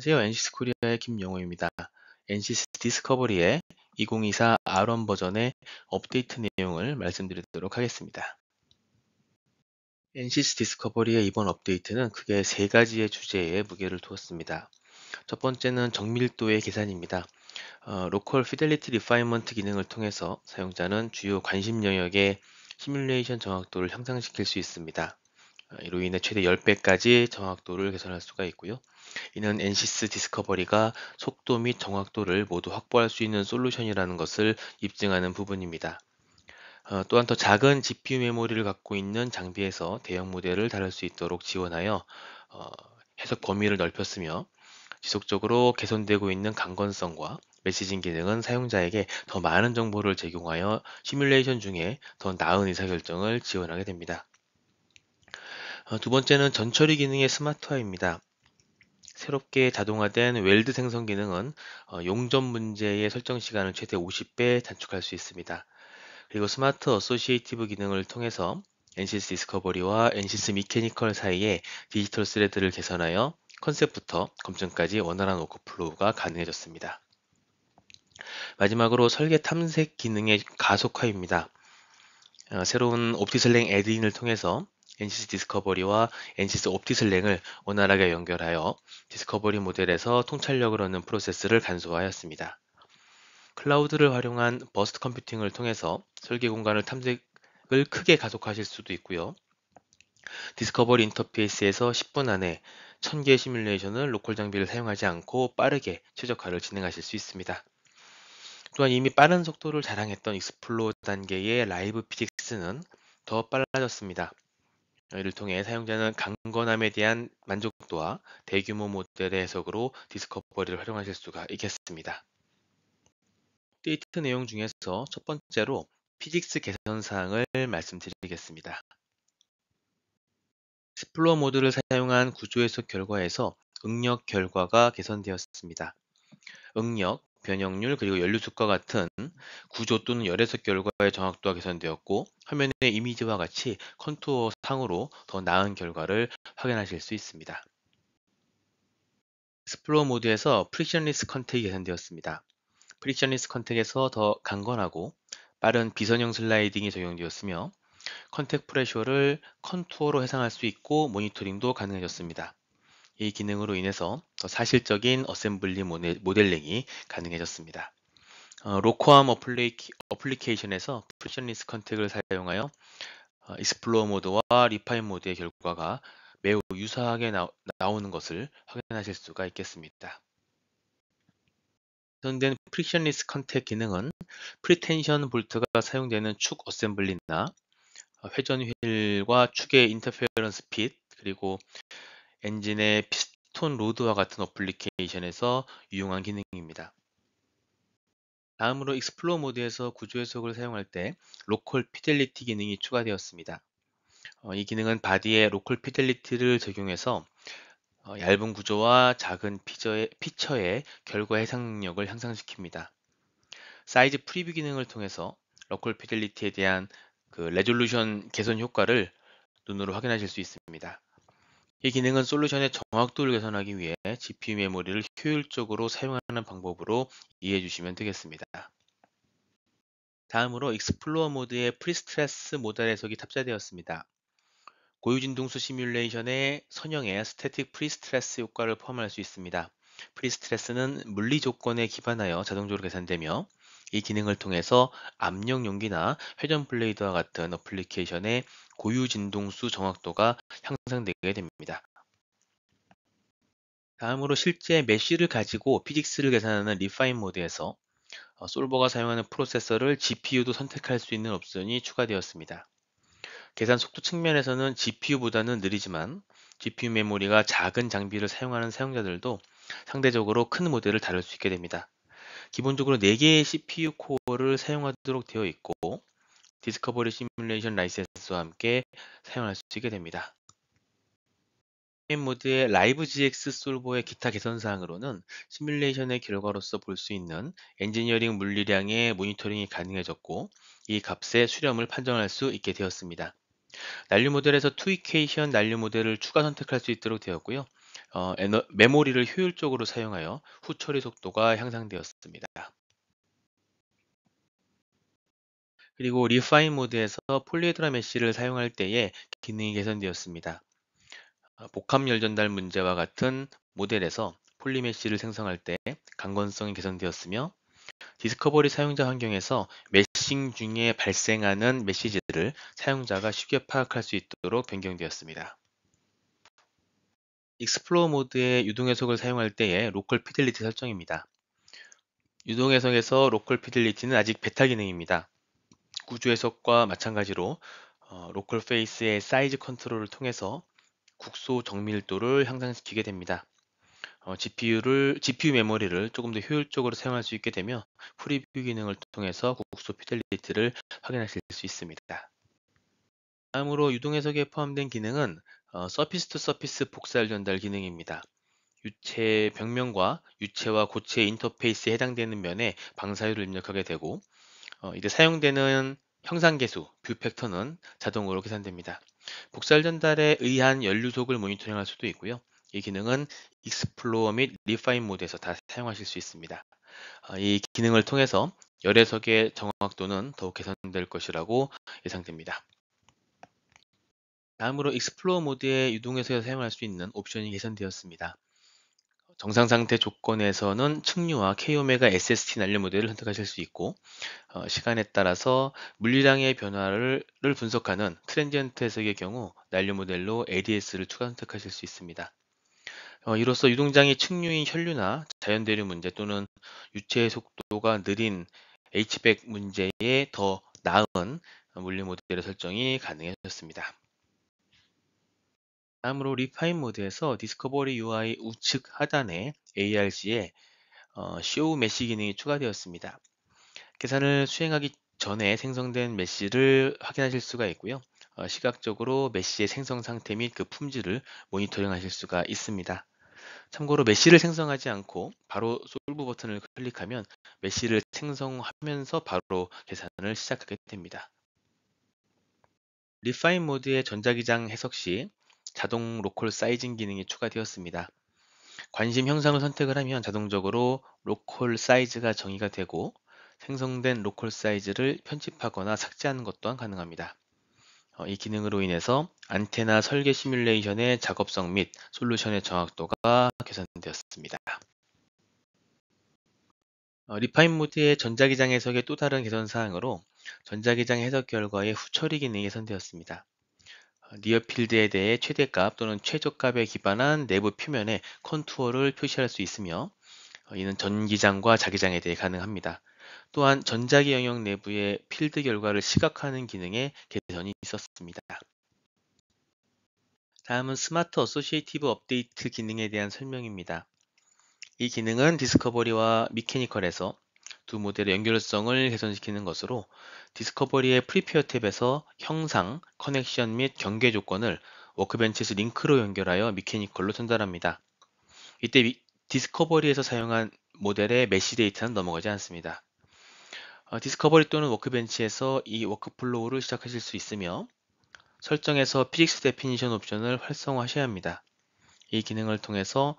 안녕하세요. NCS 코리아의 김영호입니다. NCS 디스커버리의 2024 R1 버전의 업데이트 내용을 말씀드리도록 하겠습니다. NCS 디스커버리의 이번 업데이트는 크게 세 가지의 주제에 무게를 두었습니다. 첫 번째는 정밀도의 계산입니다. 로컬 피델리티 리파이먼트 기능을 통해서 사용자는 주요 관심 영역의 시뮬레이션 정확도를 향상시킬 수 있습니다. 이로 인해 최대 10배까지 정확도를 개선할 수가 있고요. 이는 NCS 디스커버리가 속도 및 정확도를 모두 확보할 수 있는 솔루션이라는 것을 입증하는 부분입니다. 또한 더 작은 GPU 메모리를 갖고 있는 장비에서 대형 모델을 다룰 수 있도록 지원하여 어, 해석 범위를 넓혔으며 지속적으로 개선되고 있는 강건성과 메시징 기능은 사용자에게 더 많은 정보를 제공하여 시뮬레이션 중에 더 나은 의사결정을 지원하게 됩니다. 두 번째는 전처리 기능의 스마트화입니다. 새롭게 자동화된 웰드 생성 기능은 용접 문제의 설정 시간을 최대 50배 단축할 수 있습니다. 그리고 스마트 어소시에이티브 기능을 통해서 NCS 디스커버리와 NCS 미케니컬 사이의 디지털 스레드를 개선하여 컨셉부터 검증까지 원활한 워크플로우가 가능해졌습니다. 마지막으로 설계 탐색 기능의 가속화입니다. 새로운 옵티슬랭 애드인을 통해서 NCS 디스커버리와 NCS 옵티슬랭을 원활하게 연결하여 디스커버리 모델에서 통찰력을 얻는 프로세스를 간소화하였습니다. 클라우드를 활용한 버스트 컴퓨팅을 통해서 설계 공간을 탐색을 크게 가속화하실 수도 있고요. 디스커버리 인터페이스에서 10분 안에 1000개의 시뮬레이션을 로컬 장비를 사용하지 않고 빠르게 최적화를 진행하실 수 있습니다. 또한 이미 빠른 속도를 자랑했던 익스플로어 단계의 라이브 피직스는 더 빨라졌습니다. 이를 통해 사용자는 강건함에 대한 만족도와 대규모 모델의 해석으로 디스커버리를 활용하실 수가 있겠습니다. 업데이트 내용 중에서 첫 번째로 피직스 개선 사항을 말씀드리겠습니다. 익스플로어 모드를 사용한 구조 해석 결과에서 응력 결과가 개선되었습니다. 응력, 변형률, 그리고 연료수과 같은 구조 또는 열 해석 결과의 정확도가 개선되었고 화면의 이미지와 같이 컨투어 상으로 더 나은 결과를 확인하실 수 있습니다. 익스플로어 모드에서 프릭션리스 컨택이 개선되었습니다. 프릭션리스 컨택에서 더 강건하고 빠른 비선형 슬라이딩이 적용되었으며 컨택 프레셔를 컨투어로 해상할 수 있고 모니터링도 가능해졌습니다. 이 기능으로 인해서 더 사실적인 어셈블리 모델링이 가능해졌습니다. 로코암 어플리케이션에서 프리션리스 컨택을 사용하여 익스플로어 모드와 리파인 모드의 결과가 매우 유사하게 나오는 것을 확인하실 수가 있겠습니다. 개선된 프릭션리스 컨택 기능은 프리텐션 볼트가 사용되는 축 어셈블리나 회전 휠과 축의 인터페어런스 핏, 그리고 엔진의 피스톤 로드와 같은 어플리케이션에서 유용한 기능입니다. 다음으로 익스플로어 모드에서 구조 해석을 사용할 때 로컬 피델리티 기능이 추가되었습니다. 이 기능은 바디에 로컬 피델리티를 적용해서 얇은 구조와 작은 피처의 결과 해상 능력을 향상시킵니다. 사이즈 프리뷰 기능을 통해서 로컬 피델리티에 대한 레졸루션 개선 효과를 눈으로 확인하실 수 있습니다. 이 기능은 솔루션의 정확도를 개선하기 위해 GPU 메모리를 효율적으로 사용하는 방법으로 이해해 주시면 되겠습니다. 다음으로 익스플로어 모드의 프리스트레스 모달 해석이 탑재되었습니다. 고유진동수 시뮬레이션의 선형의 스태틱 프리스트레스 효과를 포함할 수 있습니다. 프리스트레스는 물리 조건에 기반하여 자동적으로 계산되며 이 기능을 통해서 압력 용기나 회전 블레이드와 같은 어플리케이션의 고유진동수 정확도가 향상되게 됩니다. 다음으로 실제 메쉬를 가지고 피직스를 계산하는 리파인 모드에서 솔버가 사용하는 프로세서를 GPU도 선택할 수 있는 옵션이 추가되었습니다. 계산 속도 측면에서는 GPU보다는 느리지만 GPU 메모리가 작은 장비를 사용하는 사용자들도 상대적으로 큰 모델을 다룰 수 있게 됩니다. 기본적으로 4개의 CPU 코어를 사용하도록 되어 있고 디스커버리 시뮬레이션 라이센스와 함께 사용할 수 있게 됩니다. 게임 모드의 라이브 GX 솔버의 기타 개선 사항으로는 시뮬레이션의 결과로서 볼 수 있는 엔지니어링 물리량의 모니터링이 가능해졌고 이 값의 수렴을 판정할 수 있게 되었습니다. 난류 모델에서 투이케이션 난류 모델을 추가 선택할 수 있도록 되었고요. 메모리를 효율적으로 사용하여 후 처리 속도가 향상되었습니다. 그리고 리파인 모드에서 폴리헤드라 메쉬를 사용할 때에 기능이 개선되었습니다. 복합 열 전달 문제와 같은 모델에서 폴리메쉬를 생성할 때 강건성이 개선되었으며, 디스커버리 사용자 환경에서 메싱 중에 발생하는 메시지들을 사용자가 쉽게 파악할 수 있도록 변경되었습니다. 익스플로어 모드의 유동 해석을 사용할 때의 로컬 피델리티 설정입니다. 유동 해석에서 로컬 피델리티는 아직 베타 기능입니다. 구조 해석과 마찬가지로 로컬 페이스의 사이즈 컨트롤을 통해서 국소 정밀도를 향상시키게 됩니다. GPU 메모리를 조금 더 효율적으로 사용할 수 있게 되며 프리뷰 기능을 통해서 국소 피델리티를 확인하실 수 있습니다. 다음으로 유동 해석에 포함된 기능은 서피스 투 서피스 복사열 전달 기능입니다. 유체 벽면과 유체와 고체 인터페이스에 해당되는 면에 방사율을 입력하게 되고, 이때 사용되는 형상계수, 뷰 팩터는 자동으로 계산됩니다. 복사열 전달에 의한 연료속을 모니터링할 수도 있고요. 이 기능은 익스플로어 및 리파인 모드에서 다 사용하실 수 있습니다. 이 기능을 통해서 열해석의 정확도는 더욱 개선될 것이라고 예상됩니다. 다음으로 익스플로어 모드의 유동해석에서 사용할 수 있는 옵션이 개선되었습니다. 정상 상태 조건에서는 측류와 K오메가 SST 난료 모델을 선택하실 수 있고, 시간에 따라서 물리량의 변화를 분석하는 트랜지언트 해석의 경우 난료 모델로 ADS를 추가 선택하실 수 있습니다. 이로써 유동장이 측류인 혈류나 자연대류 문제 또는 유체의 속도가 느린 H백 문제에 더 나은 물리 모델의 설정이 가능해졌습니다. 다음으로 리파인 모드에서 디스커버리 UI 우측 하단에 ARC에 쇼 메시 기능이 추가되었습니다. 계산을 수행하기 전에 생성된 메시를 확인하실 수가 있고요. 시각적으로 메시의 생성 상태 및 그 품질을 모니터링 하실 수가 있습니다. 참고로 메시를 생성하지 않고 바로 솔브 버튼을 클릭하면 메시를 생성하면서 바로 계산을 시작하게 됩니다. 리파인 모드의 전자기장 해석 시 자동 로컬 사이징 기능이 추가되었습니다. 관심 형상을 선택을 하면 자동적으로 로컬 사이즈가 정의가 되고, 생성된 로컬 사이즈를 편집하거나 삭제하는 것 또한 가능합니다. 이 기능으로 인해서 안테나 설계 시뮬레이션의 작업성 및 솔루션의 정확도가 개선되었습니다. 리파인 모드의 전자기장 해석의 또 다른 개선 사항으로 전자기장 해석 결과의 후처리 기능이 개선되었습니다. 니어필드에 대해 최대값 또는 최저값에 기반한 내부 표면의 컨투어를 표시할 수 있으며, 이는 전기장과 자기장에 대해 가능합니다. 또한 전자기 영역 내부의 필드 결과를 시각화하는 기능에 개선이 있었습니다. 다음은 스마트 어소시에이티브 업데이트 기능에 대한 설명입니다. 이 기능은 디스커버리와 미케니컬에서 두 모델의 연결성을 개선시키는 것으로, 디스커버리의 프리페어 탭에서 형상, 커넥션 및 경계 조건을 워크벤치에서 링크로 연결하여 미케니컬로 전달합니다. 이때 디스커버리에서 사용한 모델의 메시 데이터는 넘어가지 않습니다. 디스커버리 또는 워크벤치에서 이 워크플로우를 시작하실 수 있으며, 설정에서 피직스 데피니션 옵션을 활성화하셔야 합니다. 이 기능을 통해서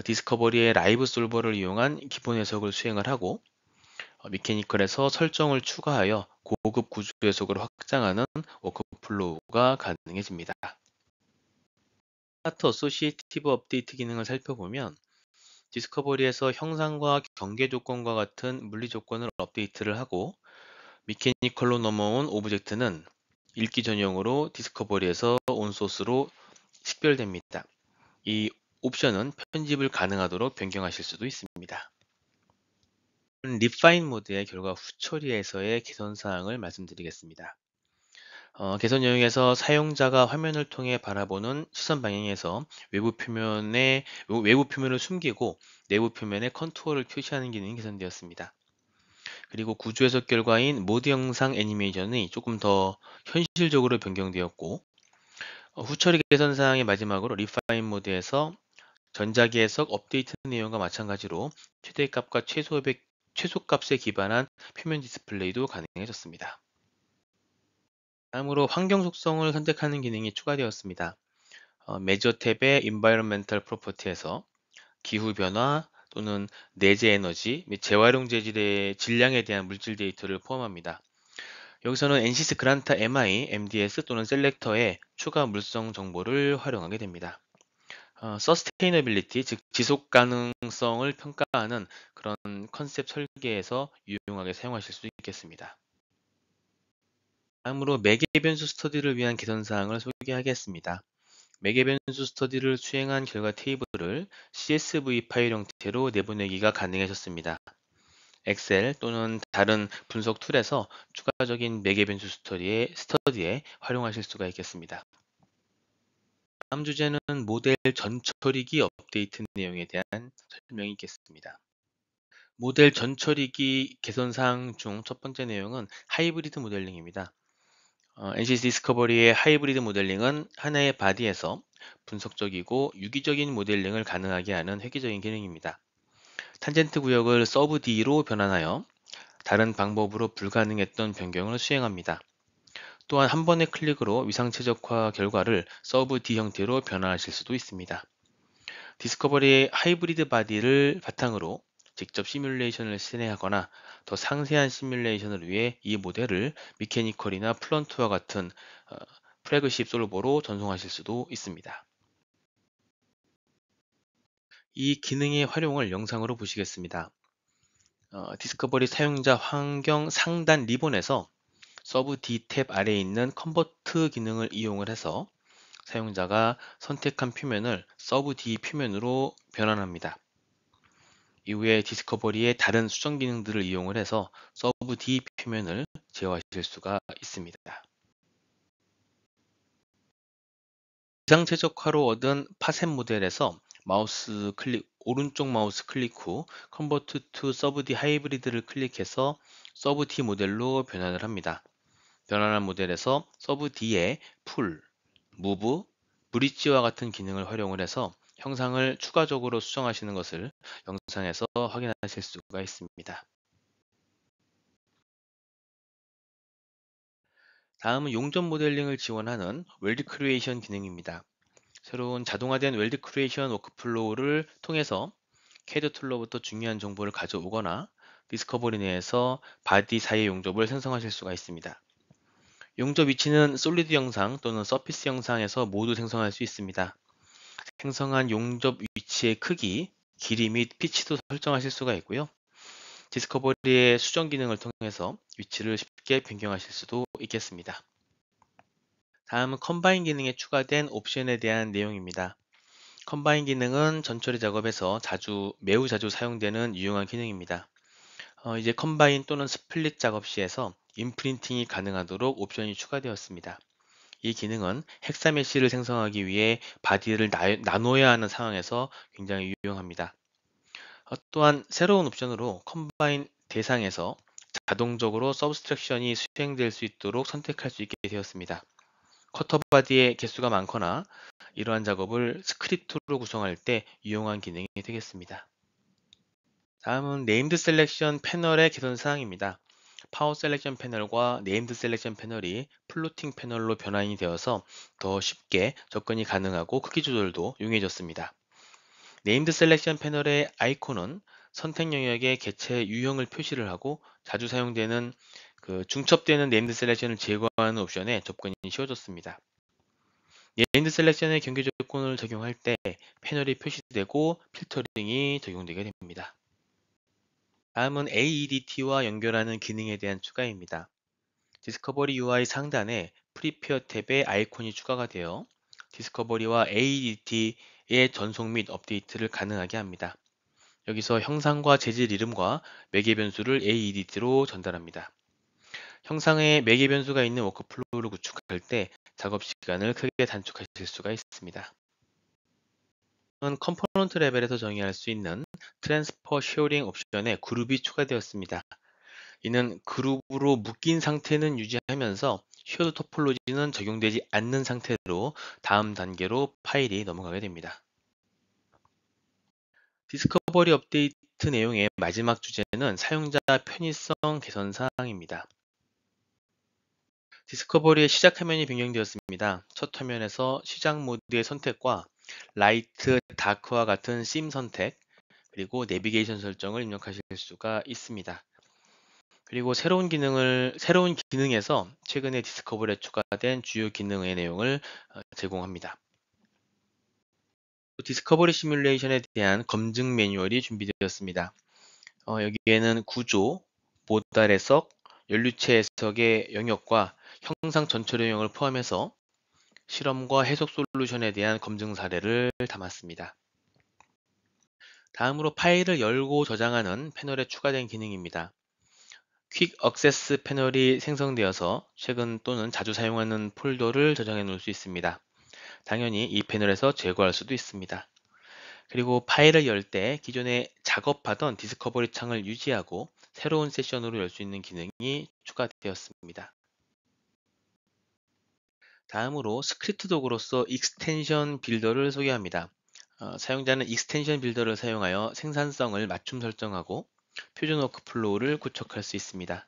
디스커버리의 라이브 솔버를 이용한 기본 해석을 수행을 하고, 미케니컬에서 설정을 추가하여 고급 구조 해석으로 확장하는 워크플로우가 가능해집니다. 스마트 어소시에이티브 업데이트 기능을 살펴보면, 디스커버리에서 형상과 경계 조건과 같은 물리 조건을 업데이트를 하고, 미케니컬로 넘어온 오브젝트는 읽기 전용으로 디스커버리에서 온소스로 식별됩니다. 이 옵션은 편집을 가능하도록 변경하실 수도 있습니다. 리파인 모드의 결과 후처리에서의 개선 사항을 말씀드리겠습니다. 개선 내용에서 사용자가 화면을 통해 바라보는 시선 방향에서 외부 표면을 숨기고 내부 표면에 컨투어를 표시하는 기능이 개선되었습니다. 그리고 구조 해석 결과인 모드 영상 애니메이션이 조금 더 현실적으로 변경되었고, 후처리 개선 사항의 마지막으로 리파인 모드에서 전자기 해석 업데이트 내용과 마찬가지로 최대값과 최소값에 기반한 표면 디스플레이도 가능해졌습니다. 다음으로 환경 속성을 선택하는 기능이 추가되었습니다. 메저 탭의 Environmental Property에서 기후변화 또는 내재 에너지 및 재활용 재질의 질량에 대한 물질 데이터를 포함합니다. 여기서는 NCS 그란타 MI, MDS 또는 셀렉터의 추가 물성 정보를 활용하게 됩니다. Sustainability, 즉 지속 가능성을 평가하는 그런 컨셉 설계에서 유용하게 사용하실 수 있겠습니다. 다음으로 매개 변수 스터디를 위한 개선 사항을 소개하겠습니다. 매개 변수 스터디를 수행한 결과 테이블을 CSV 파일 형태로 내보내기가 가능해졌습니다. 엑셀 또는 다른 분석 툴에서 추가적인 매개 변수 스터디에 활용하실 수가 있겠습니다. 다음 주제는 모델 전처리기 업데이트 내용에 대한 설명이 있겠습니다. 모델 전처리기 개선 사항 중 첫 번째 내용은 하이브리드 모델링입니다. NC 디스커버리의 하이브리드 모델링은 하나의 바디에서 분석적이고 유기적인 모델링을 가능하게 하는 획기적인 기능입니다. 탄젠트 구역을 서브 D로 변환하여 다른 방법으로 불가능했던 변경을 수행합니다. 또한 한 번의 클릭으로 위상 최적화 결과를 서브 D 형태로 변환하실 수도 있습니다. 디스커버리의 하이브리드 바디를 바탕으로 직접 시뮬레이션을 실행하거나 더 상세한 시뮬레이션을 위해 이 모델을 미케니컬이나 플런트와 같은 플래그십 솔버로 전송하실 수도 있습니다. 이 기능의 활용을 영상으로 보시겠습니다. 디스커버리 사용자 환경 상단 리본에서 서브 D 탭 아래에 있는 컨버트 기능을 이용을 해서 사용자가 선택한 표면을 서브 D 표면으로 변환합니다. 이후에 디스커버리의 다른 수정 기능들을 이용을 해서 서브 D 표면을 제어하실 수가 있습니다. 위상 최적화로 얻은 파셈 모델에서 오른쪽 마우스 클릭 후 컨버트 투 서브 D 하이브리드를 클릭해서 서브 D 모델로 변환을 합니다. 변환한 모델에서 서브 D의 풀, 무브, 브릿지와 같은 기능을 활용을 해서 형상을 추가적으로 수정하시는 것을 영상에서 확인하실 수가 있습니다. 다음은 용접 모델링을 지원하는 웰드 크리에이션 기능입니다. 새로운 자동화된 웰드 크리에이션 워크플로우를 통해서 캐드 툴로부터 중요한 정보를 가져오거나 디스커버리 내에서 바디 사이 용접을 생성하실 수가 있습니다. 용접 위치는 솔리드 영상 또는 서피스 영상에서 모두 생성할 수 있습니다. 생성한 용접 위치의 크기, 길이 및 피치도 설정하실 수가 있고요. 디스커버리의 수정 기능을 통해서 위치를 쉽게 변경하실 수도 있겠습니다. 다음은 컴바인 기능에 추가된 옵션에 대한 내용입니다. 컴바인 기능은 전처리 작업에서 매우 자주 사용되는 유용한 기능입니다. 이제 컴바인 또는 스플릿 작업 시에서 인프린팅이 가능하도록 옵션이 추가되었습니다. 이 기능은 헥사메시를 생성하기 위해 바디를 나눠야 하는 상황에서 굉장히 유용합니다. 또한 새로운 옵션으로 컴바인 대상에서 자동적으로 서브스트랙션이 수행될 수 있도록 선택할 수 있게 되었습니다. 커터 바디의 개수가 많거나 이러한 작업을 스크립트로 구성할 때 유용한 기능이 되겠습니다. 다음은 네임드 셀렉션 패널의 개선 사항입니다. 파워 셀렉션 패널과 네임드 셀렉션 패널이 플로팅 패널로 변환이 되어서 더 쉽게 접근이 가능하고 크기 조절도 용이해졌습니다. 네임드 셀렉션 패널의 아이콘은 선택 영역에 개체 유형을 표시를 하고 자주 사용되는 중첩되는 네임드 셀렉션을 제거하는 옵션에 접근이 쉬워졌습니다. 네임드 셀렉션의 경계 조건을 적용할 때 패널이 표시되고 필터링이 적용되게 됩니다. 다음은 AEDT와 연결하는 기능에 대한 추가입니다. 디스커버리 UI 상단에 프리페어 탭에 아이콘이 추가가 되어 디스커버리와 AEDT의 전송 및 업데이트를 가능하게 합니다. 여기서 형상과 재질 이름과 매개 변수를 AEDT로 전달합니다. 형상에 매개 변수가 있는 워크플로우를 구축할 때 작업 시간을 크게 단축하실 수가 있습니다. 컴포넌트 레벨에서 정의할 수 있는 트랜스퍼 쉐어링 옵션에 그룹이 추가되었습니다. 이는 그룹으로 묶인 상태는 유지하면서 쉐어드 토폴로지는 적용되지 않는 상태로 다음 단계로 파일이 넘어가게 됩니다. 디스커버리 업데이트 내용의 마지막 주제는 사용자 편의성 개선 사항입니다. 디스커버리의 시작 화면이 변경되었습니다. 첫 화면에서 시작 모드의 선택과 라이트, 다크와 같은 심 선택, 그리고 내비게이션 설정을 입력하실 수가 있습니다. 그리고 새로운 기능에서 최근에 디스커버리에 추가된 주요 기능의 내용을 제공합니다. 디스커버리 시뮬레이션에 대한 검증 매뉴얼이 준비되었습니다. 여기에는 구조, 모달 해석, 연료체 해석의 영역과 형상 전철 영역을 포함해서 실험과 해석 솔루션에 대한 검증 사례를 담았습니다. 다음으로 파일을 열고 저장하는 패널에 추가된 기능입니다. 퀵 액세스 패널이 생성되어서 최근 또는 자주 사용하는 폴더를 저장해 놓을 수 있습니다. 당연히 이 패널에서 제거할 수도 있습니다. 그리고 파일을 열 때 기존에 작업하던 디스커버리 창을 유지하고 새로운 세션으로 열 수 있는 기능이 추가되었습니다. 다음으로 스크립트 도구로서 익스텐션 빌더를 소개합니다. 사용자는 익스텐션 빌더를 사용하여 생산성을 맞춤 설정하고 표준 워크플로우를 구축할 수 있습니다.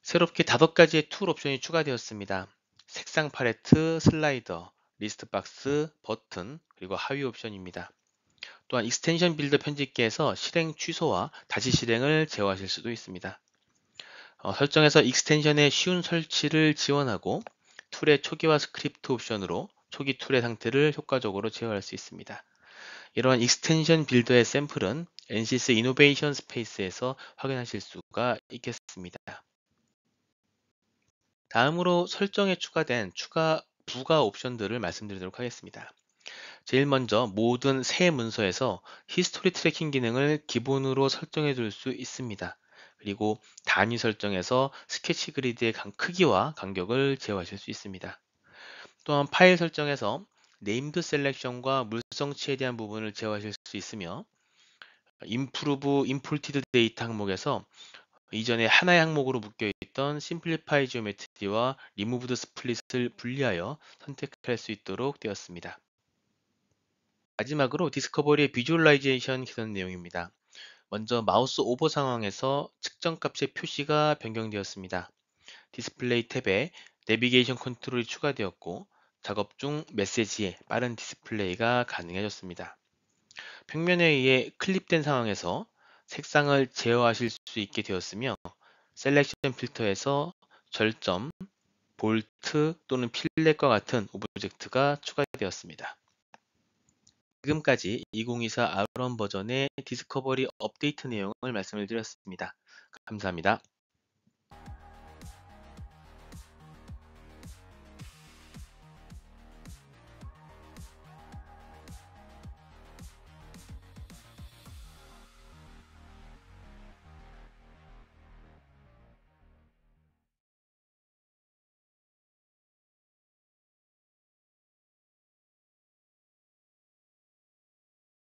새롭게 5가지의 툴 옵션이 추가되었습니다. 색상 팔레트, 슬라이더, 리스트 박스, 버튼, 그리고 하위 옵션입니다. 또한 익스텐션 빌더 편집기에서 실행 취소와 다시 실행을 제어하실 수도 있습니다. 설정에서 익스텐션의 쉬운 설치를 지원하고 툴의 초기화 스크립트 옵션으로 초기 툴의 상태를 효과적으로 제어할 수 있습니다. 이러한 익스텐션 빌더의 샘플은 NCS 이노베이션 스페이스에서 확인하실 수가 있겠습니다. 다음으로 설정에 추가된 부가 옵션들을 말씀드리도록 하겠습니다. 제일 먼저 모든 새 문서에서 히스토리 트래킹 기능을 기본으로 설정해 둘 수 있습니다. 그리고 단위 설정에서 스케치 그리드의 크기와 간격을 제어하실 수 있습니다. 또한 파일 설정에서 네임드 셀렉션과 물성치에 대한 부분을 제어하실 수 있으며 improve imported data 항목에서 이전에 하나의 항목으로 묶여있던 심플리파이 지오메트리와 리무브드 스플릿을 분리하여 선택할 수 있도록 되었습니다. 마지막으로 디스커버리의 비주얼라이제이션 개선 내용입니다. 먼저 마우스 오버 상황에서 측정 값의 표시가 변경되었습니다. 디스플레이 탭에 내비게이션 컨트롤이 추가되었고 작업 중 메시지에 빠른 디스플레이가 가능해졌습니다. 평면에 의해 클립된 상황에서 색상을 제어하실 수 있게 되었으며 셀렉션 필터에서 절점, 볼트 또는 필렛과 같은 오브젝트가 추가되었습니다. 지금까지 2024 아론 버전의 디스커버리 업데이트 내용을 말씀을 드렸습니다. 감사합니다.